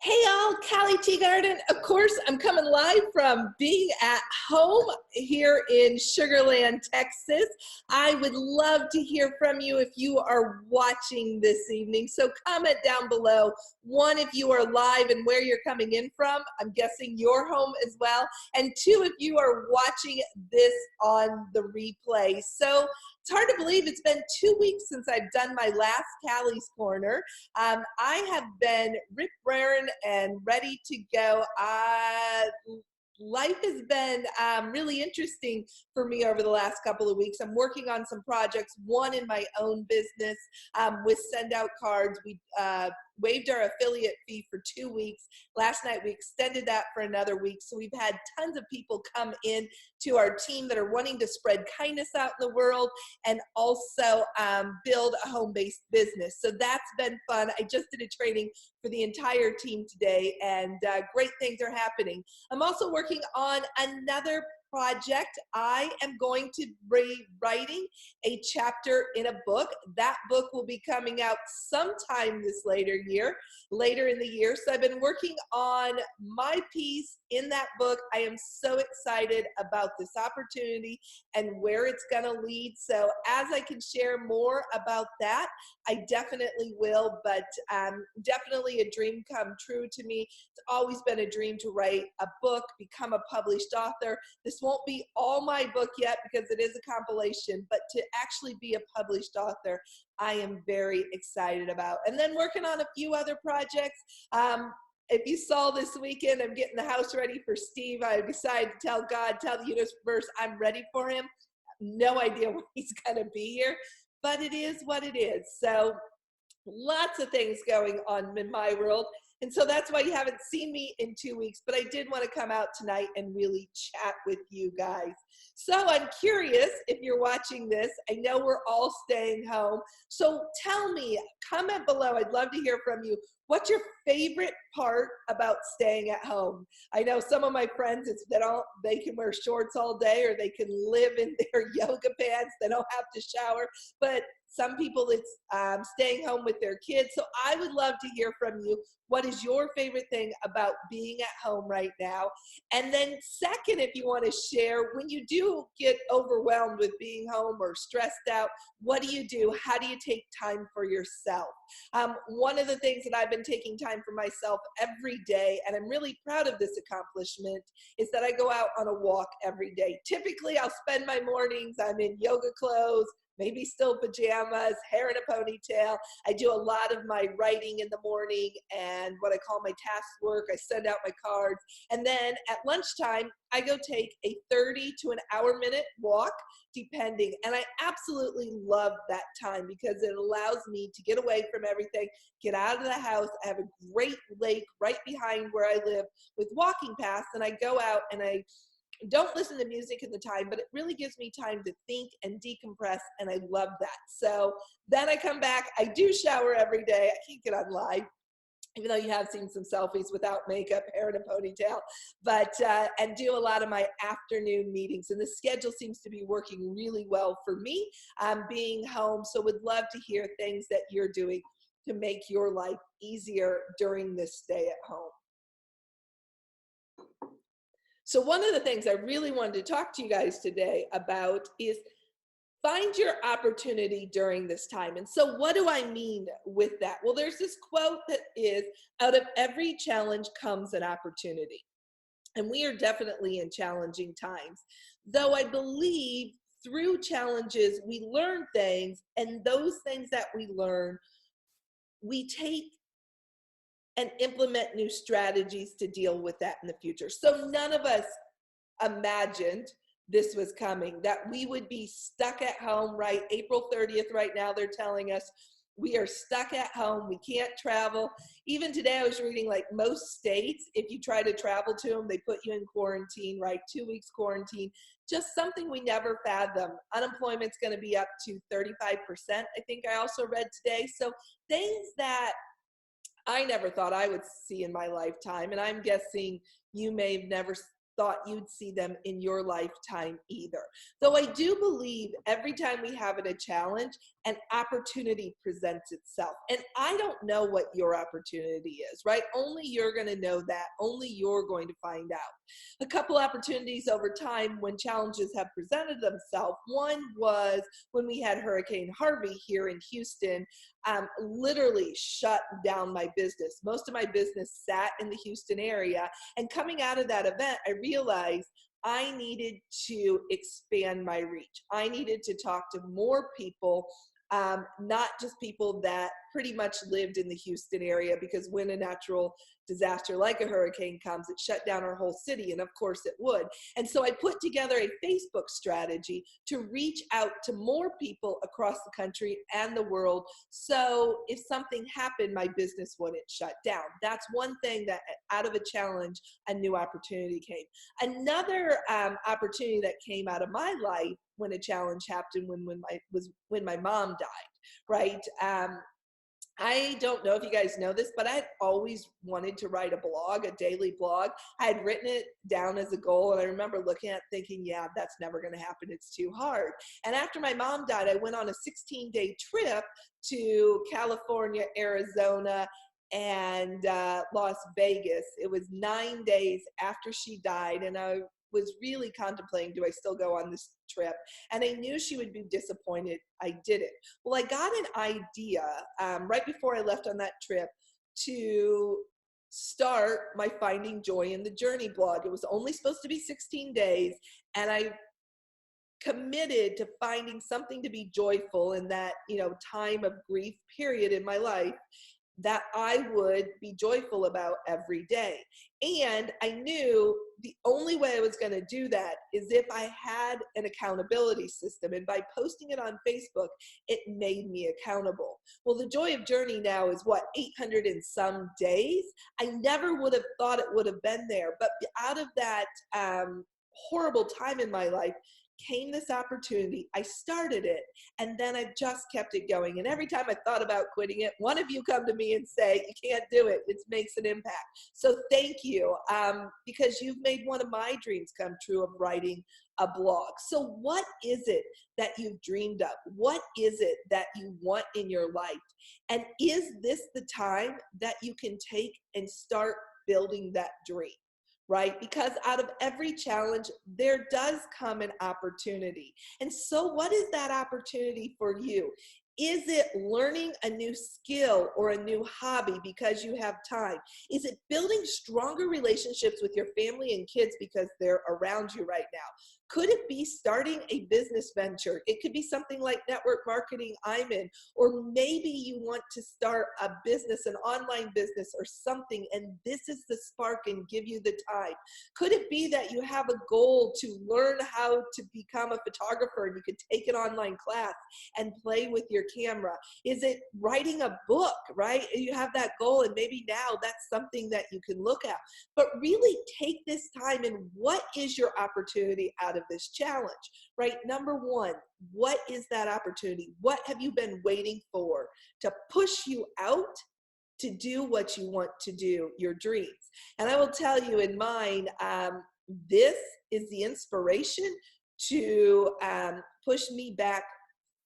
Hey all, Callie Teegardin. Of course, I'm coming live from being at home here in Sugarland, Texas. I would love to hear from you if you are watching this evening. So comment down below, one, if you are live and where you're coming in from. I'm guessing your home as well. And two, if you are watching this on the replay. So it's hard to believe it's been 2 weeks since I've done my last Callie's Corner. I have been rip raring and ready to go. Life has been really interesting for me over the last couple of weeks. I'm working on some projects, one in my own business with Send Out Cards. We waived our affiliate fee for 2 weeks. Last night we extended that for another week. So we've had tons of people come in to our team that are wanting to spread kindness out in the world and also build a home-based business. So that's been fun. I just did a training for the entire team today, and great things are happening. I'm also working on another project. I am going to be writing a chapter in a book. That book will be coming out sometime this later in the year. So I've been working on my piece in that book. I am so excited about this opportunity and where it's going to lead. So as I can share more about that, I definitely will, but definitely a dream come true to me. It's always been a dream to write a book, become a published author. This won't be all my book yet because it is a compilation, but to actually be a published author, I am very excited about. And then working on a few other projects. If you saw this weekend, I'm getting the house ready for Steve. I decided to tell God, tell the universe I'm ready for him. No idea when he's gonna be here, but it is what it is. So lots of things going on in my world. And so that's why you haven't seen me in 2 weeks, but I did want to come out tonight and really chat with you guys. So I'm curious if you're watching this. I know we're all staying home. So tell me, comment below. I'd love to hear from you. What's your favorite part about staying at home? I know some of my friends, they can wear shorts all day or they can live in their yoga pants. They don't have to shower, but some people it's staying home with their kids. So I would love to hear from you. What is your favorite thing about being at home right now? And then second, if you want to share, when you do get overwhelmed with being home or stressed out, what do you do? How do you take time for yourself? One of the things that I've been taking time for myself every day, and I'm really proud of this accomplishment, is that I go out on a walk every day. Typically, I'll spend my mornings, I'm in yoga clothes, maybe still pajamas, hair in a ponytail. I do a lot of my writing in the morning and what I call my task work. I send out my cards. And then at lunchtime, I go take a 30 to an hour minute walk, depending. And I absolutely love that time because it allows me to get away from everything, get out of the house. I have a great lake right behind where I live with walking paths, and I go out and I don't listen to music at the time, but it really gives me time to think and decompress, and I love that. So then I come back, I do shower every day. I can't get on live, even though you have seen some selfies without makeup, hair in a ponytail, but and do a lot of my afternoon meetings. And the schedule seems to be working really well for me being home. So would love to hear things that you're doing to make your life easier during this stay at home. So one of the things I really wanted to talk to you guys today about is find your opportunity during this time. And so what do I mean with that? Well, there's this quote that is, out of every challenge comes an opportunity. And we are definitely in challenging times. Though I believe through challenges, we learn things, and those things that we learn, we take and implement new strategies to deal with that in the future. So none of us imagined this was coming, that we would be stuck at home, right? April 30th right now, they're telling us we are stuck at home. We can't travel. Even today I was reading, like, most states, if you try to travel to them, they put you in quarantine, right? 2 weeks quarantine. Just something we never fathomed. Unemployment's going to be up to 35%, I think I also read today. So things that I never thought I would see in my lifetime, and I'm guessing you may have never thought you'd see them in your lifetime either. Though I do believe every time we have a challenge, an opportunity presents itself. And I don't know what your opportunity is, right? Only you're going to know that. Only you're going to find out. A couple opportunities over time when challenges have presented themselves. One was when we had Hurricane Harvey here in Houston, literally shut down my business. Most of my business sat in the Houston area. And coming out of that event, I realized I needed to expand my reach. I needed to talk to more people, not just people that pretty much lived in the Houston area, because when a natural disaster like a hurricane comes, it shut down our whole city, and of course it would. And so I put together a Facebook strategy to reach out to more people across the country and the world, so if something happened, my business wouldn't shut down. That's one thing that out of a challenge, a new opportunity came. Another opportunity that came out of my life when a challenge happened when my mom died, right? I don't know if you guys know this, but I'd always wanted to write a blog, a daily blog. I had written it down as a goal, and I remember looking at it thinking, yeah, that's never going to happen. It's too hard. And after my mom died, I went on a 16-day trip to California, Arizona, and Las Vegas. It was 9 days after she died, and I was really contemplating, do I still go on this trip? And I knew she would be disappointed I didn't. Well, I got an idea right before I left on that trip to start my Finding Joy in the Journey blog. It was only supposed to be 16 days, and I committed to finding something to be joyful in that, time of grief period in my life that I would be joyful about every day. And I knew the only way I was going to do that is if I had an accountability system. And by posting it on Facebook, it made me accountable. Well, the Joy of Journey now is 800 and some days. I never would have thought it would have been there. But out of that horrible time in my life came this opportunity. I started it, and then I just kept it going. And every time I thought about quitting it, one of you come to me and say, you can't do it. It makes an impact. So thank you, because you've made one of my dreams come true of writing a blog. So what is it that you've dreamed of? What is it that you want in your life? And is this the time that you can take and start building that dream? Right? Because out of every challenge, there does come an opportunity. And so what is that opportunity for you? Is it learning a new skill or a new hobby because you have time? Is it building stronger relationships with your family and kids because they're around you right now? Could it be starting a business venture? It could be something like network marketing I'm in, or maybe you want to start a business, an online business or something, and this is the spark and give you the time. Could it be that you have a goal to learn how to become a photographer and you could take an online class and play with your camera? Is it writing a book, right? You have that goal, and maybe now that's something that you can look at. But really take this time, and what is your opportunity out of this challenge, right? Number one, what is that opportunity? What have you been waiting for to push you out to do what you want to do, your dreams? And I will tell you in mine, this is the inspiration to push me back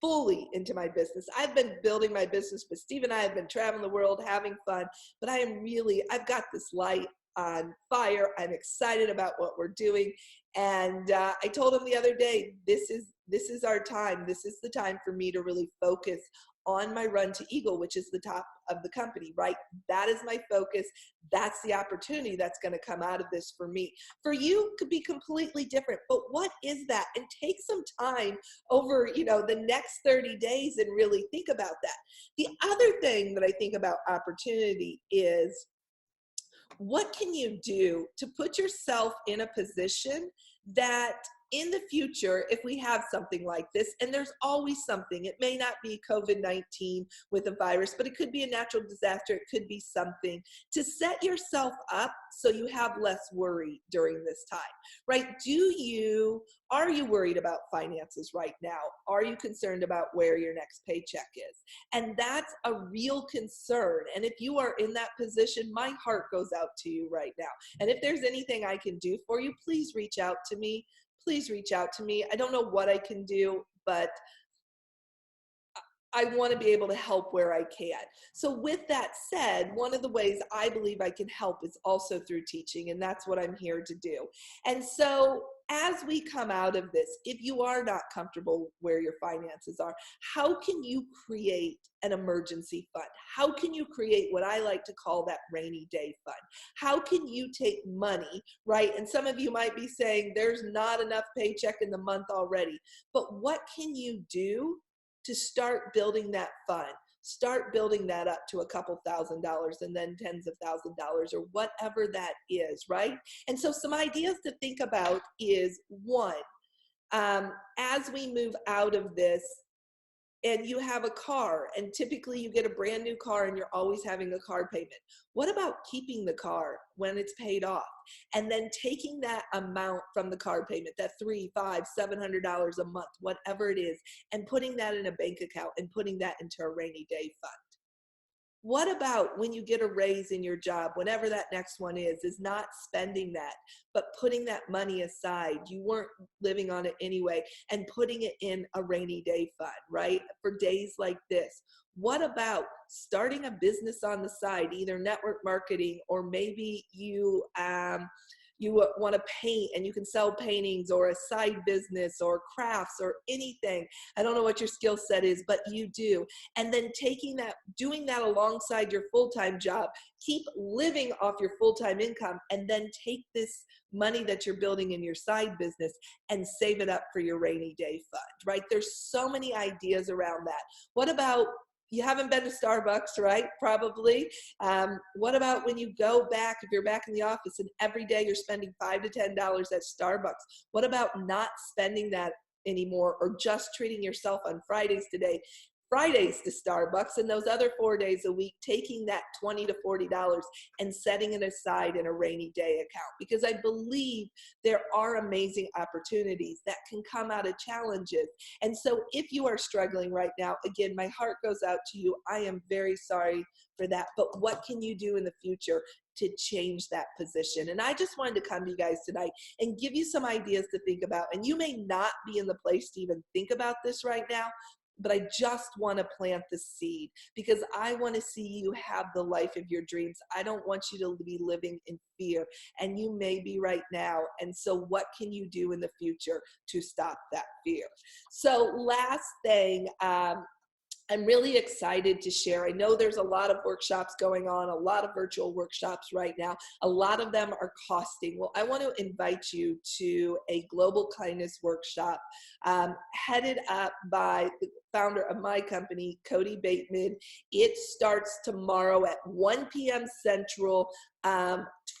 fully into my business. I've been building my business, but Steve and I have been traveling the world, having fun, but I've got this light on fire. I'm excited about what we're doing. And I told him the other day, this is our time. This is the time for me to really focus on my run to Eagle, which is the top of the company, right? That is my focus. That's the opportunity that's going to come out of this for me. For you, could be completely different, but what is that? And take some time over, the next 30 days and really think about that. The other thing that I think about opportunity is, what can you do to put yourself in a position that in the future, if we have something like this, and there's always something, it may not be COVID-19 with a virus, but it could be a natural disaster, it could be something, to set yourself up so you have less worry during this time, right? Are you worried about finances right now? Are you concerned about where your next paycheck is? And that's a real concern. And if you are in that position, my heart goes out to you right now. And if there's anything I can do for you, please reach out to me. Please reach out to me. I don't know what I can do, but I want to be able to help where I can. So with that said, one of the ways I believe I can help is also through teaching, and that's what I'm here to do. And so as we come out of this, if you are not comfortable where your finances are, how can you create an emergency fund? How can you create what I like to call that rainy day fund? How can you take money, right? And some of you might be saying, there's not enough paycheck in the month already, but what can you do to start building that fund? Start building that up to a couple $1,000s and then tens of $1,000s or whatever that is, right? And so some ideas to think about is one, as we move out of this, and you have a car, and typically you get a brand new car and you're always having a car payment. What about keeping the car when it's paid off and then taking that amount from the car payment, that $300, $500, $700 a month, whatever it is, and putting that in a bank account and putting that into a rainy day fund? What about when you get a raise in your job, whenever that next one is not spending that, but putting that money aside? You weren't living on it anyway, and putting it in a rainy day fund, right? For days like this. What about starting a business on the side, either network marketing, or maybe you want to paint and you can sell paintings, or a side business or crafts or anything. I don't know what your skill set is, but you do. And then taking that, doing that alongside your full-time job, keep living off your full-time income, and then take this money that you're building in your side business and save it up for your rainy day fund, right? There's so many ideas around that. What about, you haven't been to Starbucks, right? Probably. What about when you go back, if you're back in the office and every day you're spending $5 to $10 at Starbucks? What about not spending that anymore, or just treating yourself on Fridays to Starbucks, and those other 4 days a week, taking that $20 to $40 and setting it aside in a rainy day account? Because I believe there are amazing opportunities that can come out of challenges. And so if you are struggling right now, again, my heart goes out to you. I am very sorry for that, but what can you do in the future to change that position? And I just wanted to come to you guys tonight and give you some ideas to think about. And you may not be in the place to even think about this right now, but I just want to plant the seed, because I want to see you have the life of your dreams. I don't want you to be living in fear, and you may be right now. And so what can you do in the future to stop that fear? So last thing, I'm really excited to share. I know there's a lot of workshops going on, a lot of virtual workshops right now. A lot of them are costing. Well, I want to invite you to a global kindness workshop headed up by the founder of my company, Cody Bateman. It starts tomorrow at 1 p.m. Central,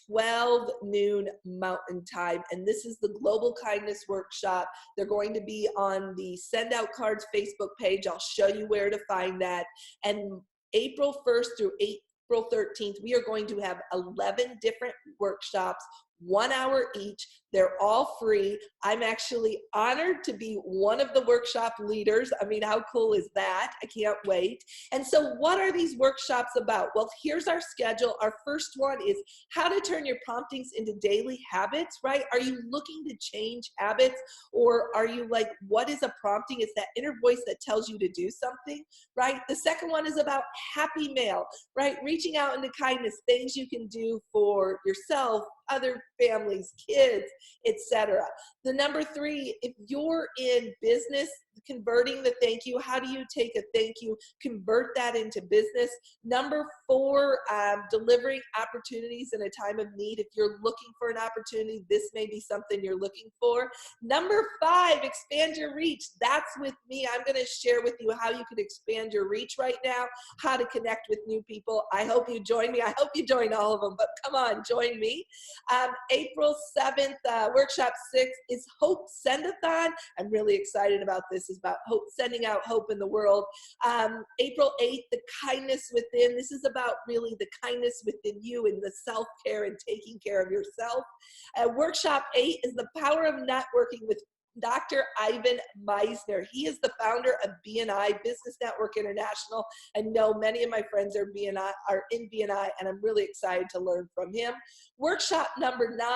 12 noon Mountain Time. And this is the Global Kindness Workshop. They're going to be on the Send Out Cards Facebook page. I'll show you where to find that. And April 1st through April 13th, we are going to have 11 different workshops, 1 hour each. They're all free. I'm actually honored to be one of the workshop leaders. I mean, how cool is that? I can't wait. And so what are these workshops about? Well, here's our schedule. Our first one is how to turn your promptings into daily habits, right? Are you looking to change habits, or are you like, what is a prompting? It's that inner voice that tells you to do something, right? The second one is about happy mail, right? Reaching out into kindness, things you can do for yourself, other families, kids, etc. The number 3, if you're in business, converting the thank you. How do you take a thank you, convert that into business? Number 4, delivering opportunities in a time of need. If you're looking for an opportunity, this may be something you're looking for. Number 5, expand your reach. That's with me. I'm going to share with you how you can expand your reach right now, how to connect with new people. I hope you join me. I hope you join all of them, but come on, join me. April 7th, workshop 6 is Hope Sendathon. I'm really excited about this. It's about hope, sending out hope in the world. April 8th, the kindness within. This is about really the kindness within you and the self-care and taking care of yourself. Workshop 8 is the power of networking with Dr. Ivan Meisner. He is the founder of BNI, Business Network International. I know many of my friends are in BNI, and I'm really excited to learn from him. Workshop number 9,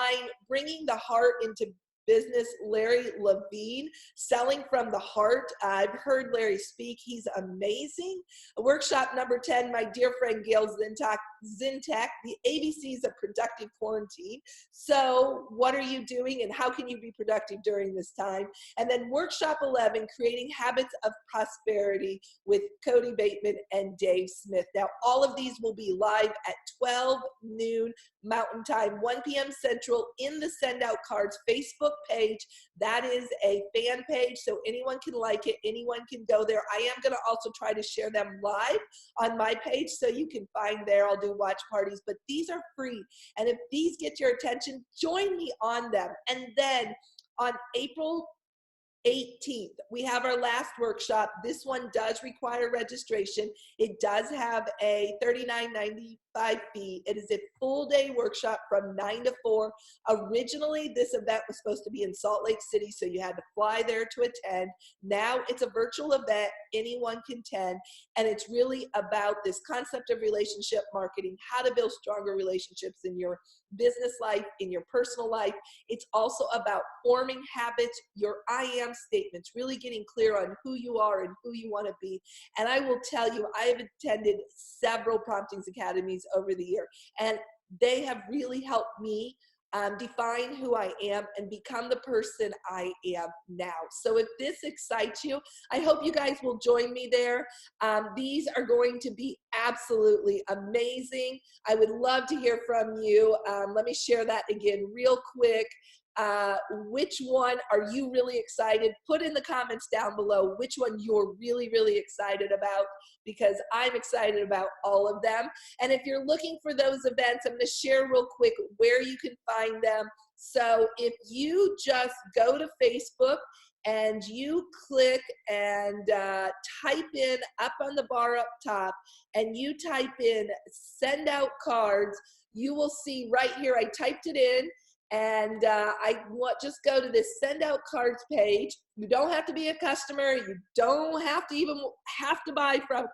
bringing the heart into business, Larry Levine, selling from the heart. I've heard Larry speak. He's amazing. Workshop number 10, my dear friend Gail Zintak, the ABCs of productive quarantine. So what are you doing and how can you be productive during this time? And then workshop 11, creating habits of prosperity with Cody Bateman and Dave Smith. Now, all of these will be live at 12 noon Mountain Time, 1 p.m. Central in the Send Out Cards Facebook page. That is a fan page, so anyone can like it, anyone can go there. I am going to also try to share them live on my page, so you can find there. I'll do watch parties, but these are free. And if these get your attention, join me on them. And then on April 18th, we have our last workshop. This one does require registration. It does have a $39.95 fee. It is a full day workshop from 9 to 4. Originally, this event was supposed to be in Salt Lake City, so you had to fly there to attend. Now it's a virtual event. Anyone can attend. And it's really about this concept of relationship marketing, how to build stronger relationships in your business life, in your personal life. It's also about forming habits, your I am statements, really getting clear on who you are and who you want to be. And I will tell you, I have attended several Promptings Academies over the year, and they have really helped me define who I am and become the person I am now. So if this excites you, I hope you guys will join me there. These are going to be absolutely amazing. I would love to hear from you. Let me share that again real quick. Which one are you really excited? Put in the comments down below which one you're really, really excited about, because I'm excited about all of them. And if you're looking for those events, I'm going to share real quick where you can find them. So if you just go to Facebook and you click and type in up on the bar up top, and you type in send out cards, you will see right here, I typed it in. And just go to this send out cards page. You don't have to be a customer. You don't have to even have to buy from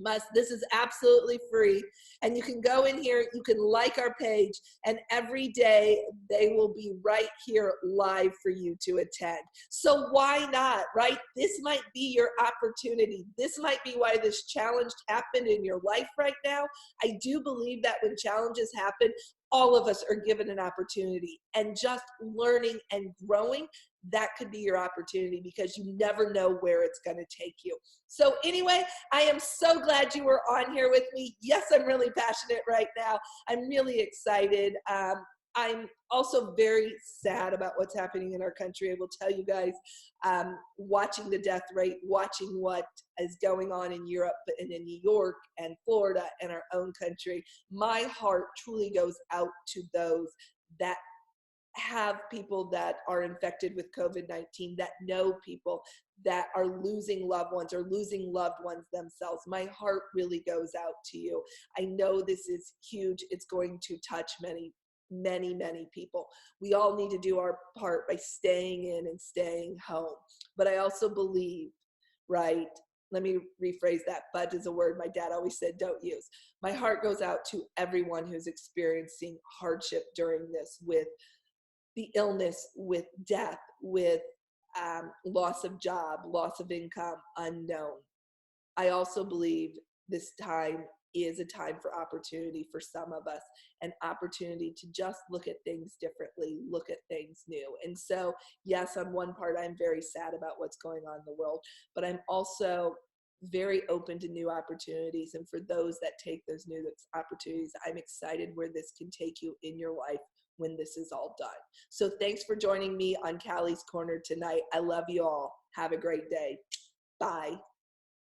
us. This is absolutely free. And you can go in here, you can like our page, and every day they will be right here live for you to attend. So why not, right? This might be your opportunity. This might be why this challenge happened in your life right now. I do believe that when challenges happen, all of us are given an opportunity, and just learning and growing, that could be your opportunity, because you never know where it's going to take you. So anyway, I am so glad you were on here with me. Yes, I'm really passionate right now. I'm really excited. I'm also very sad about what's happening in our country. I will tell you guys, watching the death rate, watching what is going on in Europe and in New York and Florida and our own country, my heart truly goes out to those that have people that are infected with COVID-19, that know people that are losing loved ones or losing loved ones themselves. My heart really goes out to you. I know this is huge. It's going to touch many people. We all need to do our part by staying in and staying home. But I also believe, right? Let me rephrase that. But is a word my dad always said don't use. My heart goes out to everyone who's experiencing hardship during this, with the illness, with death, with loss of job, loss of income, unknown. I also believe this time is a time for opportunity for some of us, an opportunity to just look at things differently, look at things new. And so, yes, on one part, I'm very sad about what's going on in the world, but I'm also very open to new opportunities. And for those that take those new opportunities, I'm excited where this can take you in your life when this is all done. So thanks for joining me on Callie's Corner tonight. I love you all. Have a great day. Bye.